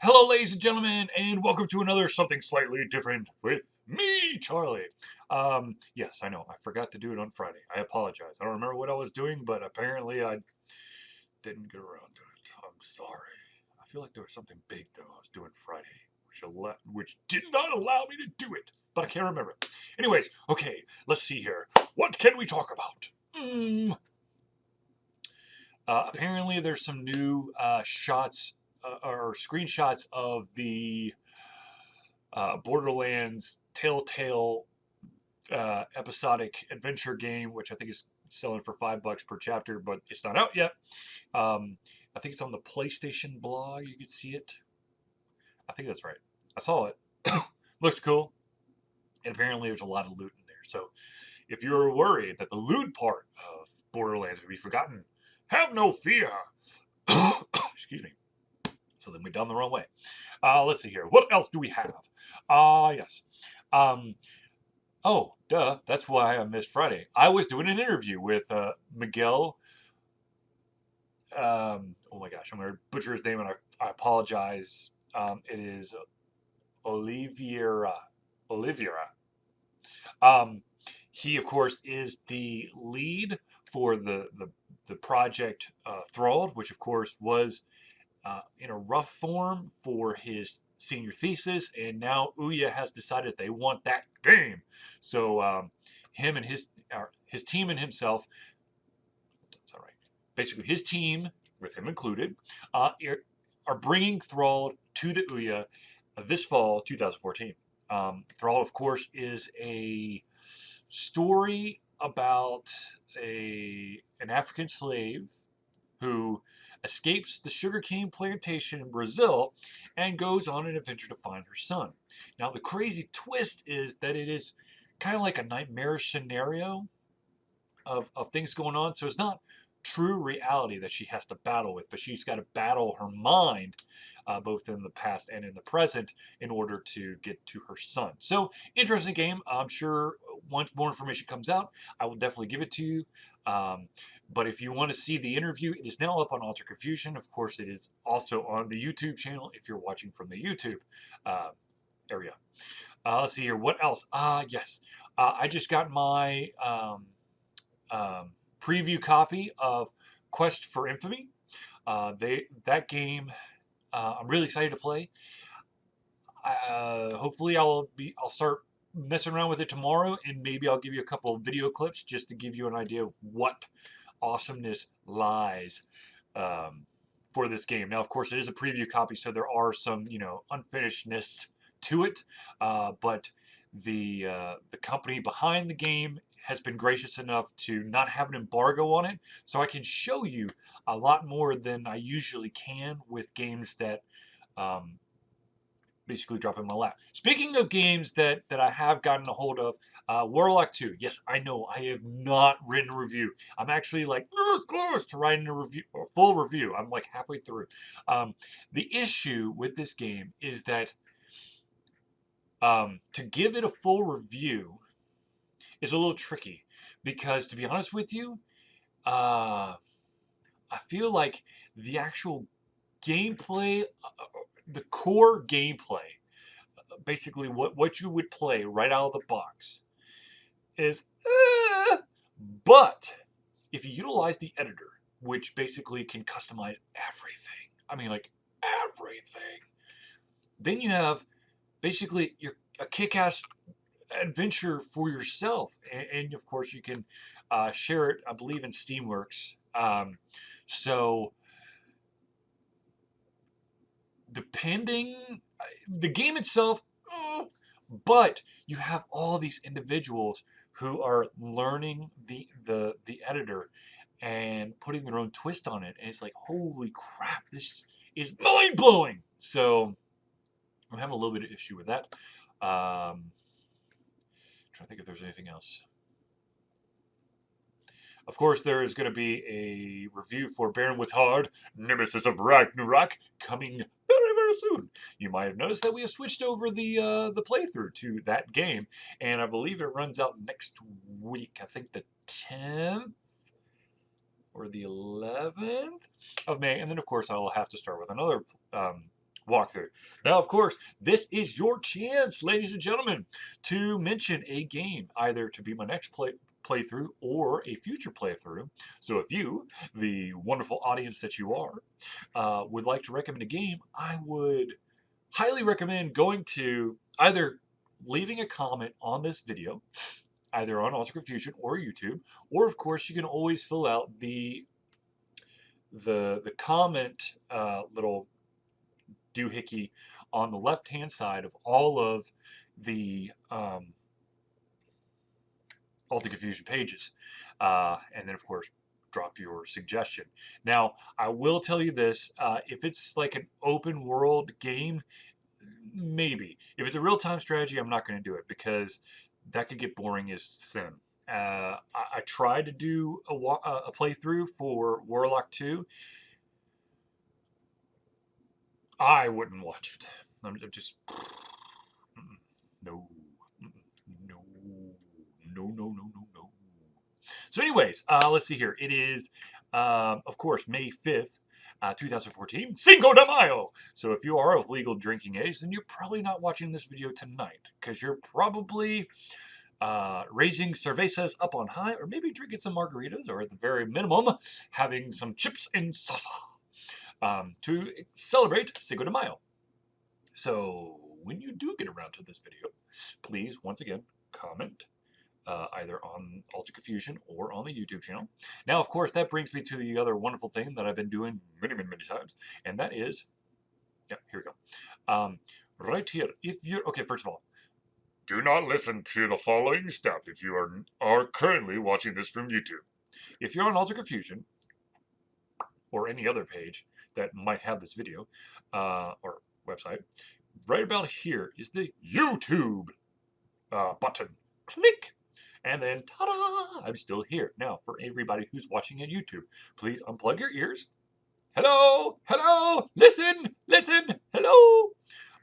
Hello, ladies and gentlemen, and welcome to another Something Slightly Different with me, Charlie. Yes, I know, I forgot to do it on Friday. I apologize. I don't remember what I was doing, but apparently I didn't get around to it. I'm sorry. I feel like there was something big, though, I was doing Friday, which did not allow me to do it, but I can't remember. Anyways, okay, let's see here. What can we talk about? Apparently, there's some new shots or screenshots of the Borderlands Telltale episodic adventure game, which I think is selling for $5 per chapter, but it's not out yet. I think it's on the PlayStation blog. You can see it. I think that's right. I saw it. Looks cool. And apparently, there's a lot of loot in there. So, if you're worried that the loot part of Borderlands will be forgotten, have no fear. Excuse me. So then we're down the wrong way. Let's see here. What else do we have? Yes. Oh, duh. That's why I missed Friday. I was doing an interview with Miguel. Oh my gosh, I'm going to butcher his name and I apologize. It is Oliveira. Oliveira. Um, he, of course, is the lead for the project Thralled, which, of course, was in a rough form for his senior thesis, and now Ouya has decided they want that game. So him and his team and himself, that's all right. Basically, his team, with him included, are bringing Thrall to the Ouya this fall, 2014. Thrall, of course, is a story about an African slave who escapes the sugarcane plantation in Brazil and goes on an adventure to find her son. Now, the crazy twist is that it is kind of like a nightmarish scenario of things going on. So it's not true reality that she has to battle with, but she's got to battle her mind, both in the past and in the present, in order to get to her son. So, interesting game. I'm sure once more information comes out, I will definitely give it to you. But if you want to see the interview, it is now up on Alter Confusion. Of course, it is also on the YouTube channel if you're watching from the YouTube area. Let's see here. What else? Yes. I just got my preview copy of Quest for Infamy. That game I'm really excited to play. Hopefully I'll start messing around with it tomorrow, and maybe I'll give you a couple of video clips just to give you an idea of what awesomeness lies for this game. Now, of course, it is a preview copy, so there are some unfinishedness to it, but the company behind the game has been gracious enough to not have an embargo on it, so I can show you a lot more than I usually can with games that basically drop in my lap. Speaking of games that I have gotten a hold of, Warlock 2. Yes, I know I have not written a review. I'm actually like close to writing a full review. I'm like halfway through. The issue with this game is that to give it a full review is a little tricky because, to be honest with you, I feel like the actual gameplay, the core gameplay, basically what you would play right out of the box is, but if you utilize the editor, which basically can customize everything, I mean like everything, then you have basically a kick-ass adventure for yourself, and of course you can share it, I believe, in Steamworks. So depending, the game itself, but you have all these individuals who are learning the editor and putting their own twist on it, and it's like, holy crap, this is mind blowing. So I'm having a little bit of issue with that. Trying to think if there's anything else. Of course, there is going to be a review for Baronwood's Hard, Nemesis of Ragnarok, coming very, very soon. You might have noticed that we have switched over the playthrough to that game, and I believe it runs out next week. I think the 10th or the 11th of May, and then of course I will have to start with another walkthrough. Now, of course, this is your chance, ladies and gentlemen, to mention a game, either to be my next playthrough or a future playthrough. So if you, the wonderful audience that you are, would like to recommend a game, I would highly recommend going to either leaving a comment on this video, either on Ultra Confusion or YouTube, or of course you can always fill out the comment little doohickey on the left hand side of all of the Ultra Confusion pages, and then of course drop your suggestion. Now I will tell you this: if it's like an open world game, maybe. If it's a real time strategy, I'm not going to do it because that could get boring as sin. I tried to do a playthrough for Warlock 2. I wouldn't watch it. I'm just no, no, no, no, no, no, no. So, anyways, let's see here. It is, of course, May 5th, 2014, Cinco de Mayo. So, if you are of legal drinking age, then you're probably not watching this video tonight because you're probably raising cervezas up on high, or maybe drinking some margaritas, or at the very minimum, having some chips and salsa to celebrate Cinco de Mayo. So, when you do get around to this video, please, once again, comment either on Ultra Confusion or on the YouTube channel. Now, of course, that brings me to the other wonderful thing that I've been doing many, many, many times, and that is, yeah, here we go. Right here, if you're, okay, first of all, do not listen to the following step if you are currently watching this from YouTube. If you're on Ultra Confusion or any other page that might have this video or website, right about here is the YouTube button. Click. And then, ta-da! I'm still here. Now, for everybody who's watching on YouTube, please unplug your ears. Hello! Hello! Listen! Listen! Hello!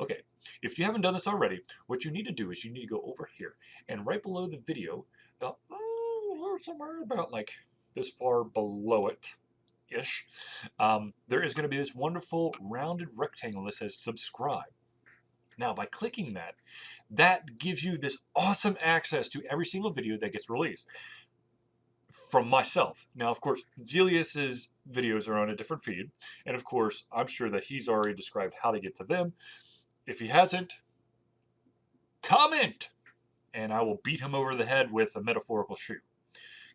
Okay, if you haven't done this already, what you need to do is you need to go over here. And right below the video, about, somewhere about like this far below it-ish, there is going to be this wonderful rounded rectangle that says subscribe. Now, by clicking that, that gives you this awesome access to every single video that gets released from myself. Now, of course, Zelius's videos are on a different feed, and of course, I'm sure that he's already described how to get to them. If he hasn't, comment, and I will beat him over the head with a metaphorical shoe,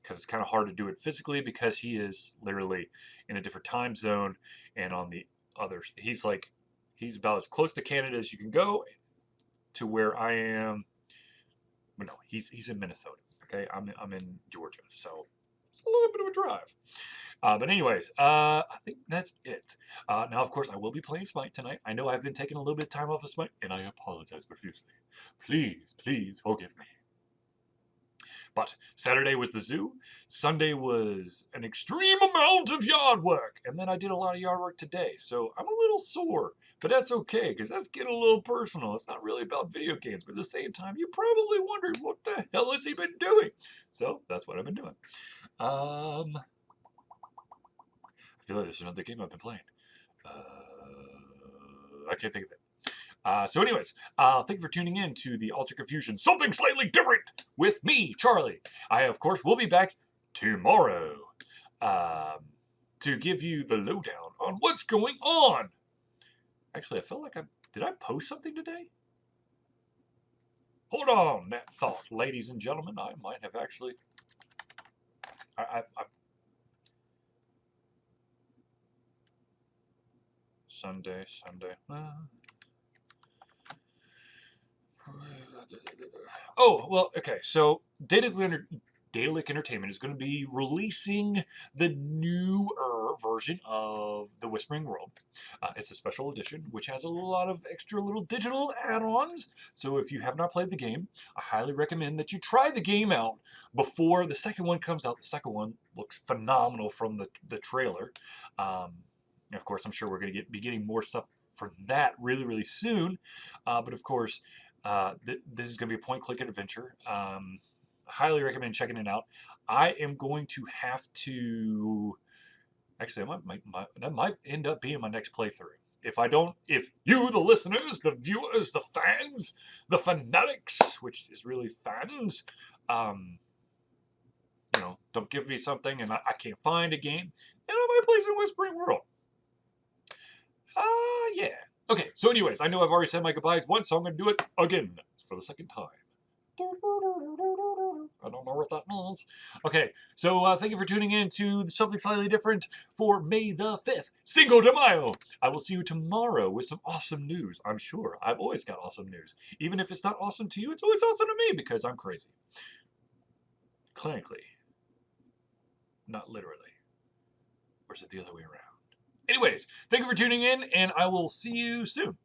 because it's kind of hard to do it physically because he is literally in a different time zone, and on the others, he's about as close to Canada as you can go to where I am. But no, he's in Minnesota. Okay, I'm in Georgia, so it's a little bit of a drive. But anyways, I think that's it. Now, of course, I will be playing Smite tonight. I know I've been taking a little bit of time off of Smite, and I apologize profusely. Please, please forgive me. But Saturday was the zoo. Sunday was an extreme amount of yard work. And then I did a lot of yard work today. So I'm a little sore. But that's okay, because that's getting a little personal. It's not really about video games. But at the same time, you probably wondered, what the hell has he been doing? So that's what I've been doing. I feel like there's another game I've been playing. I can't think of it. So anyways, thank you for tuning in to the Ultra Confusion, something slightly different with me, Charlie. I, of course, will be back tomorrow to give you the lowdown on what's going on. Actually, I felt like did I post something today? Hold on that thought, ladies and gentlemen. I might have actually. Sunday. Oh, well, okay. So, Daedalic Entertainment is going to be releasing the newer version of The Whispering World. It's a special edition, which has a lot of extra little digital add-ons. So if you have not played the game, I highly recommend that you try the game out before the second one comes out. The second one looks phenomenal from the trailer. Of course, I'm sure we're going to be getting more stuff for that really, really soon. But of course, this is going to be a point-click adventure. Highly recommend checking it out. I am going to have to. Actually, that might end up being my next playthrough. if you, the listeners, the viewers, the fans, the fanatics, which is really fans, don't give me something and I can't find a game, and I might play some Whispering World. Yeah. Okay, so anyways, I know I've already said my goodbyes once, so I'm going to do it again for the second time. I don't know what that means. Okay, so thank you for tuning in to Something Slightly Different for May the 5th, Cinco de Mayo. I will see you tomorrow with some awesome news, I'm sure. I've always got awesome news. Even if it's not awesome to you, it's always awesome to me because I'm crazy. Clinically. Not literally. Or is it the other way around? Anyways, thank you for tuning in, and I will see you soon.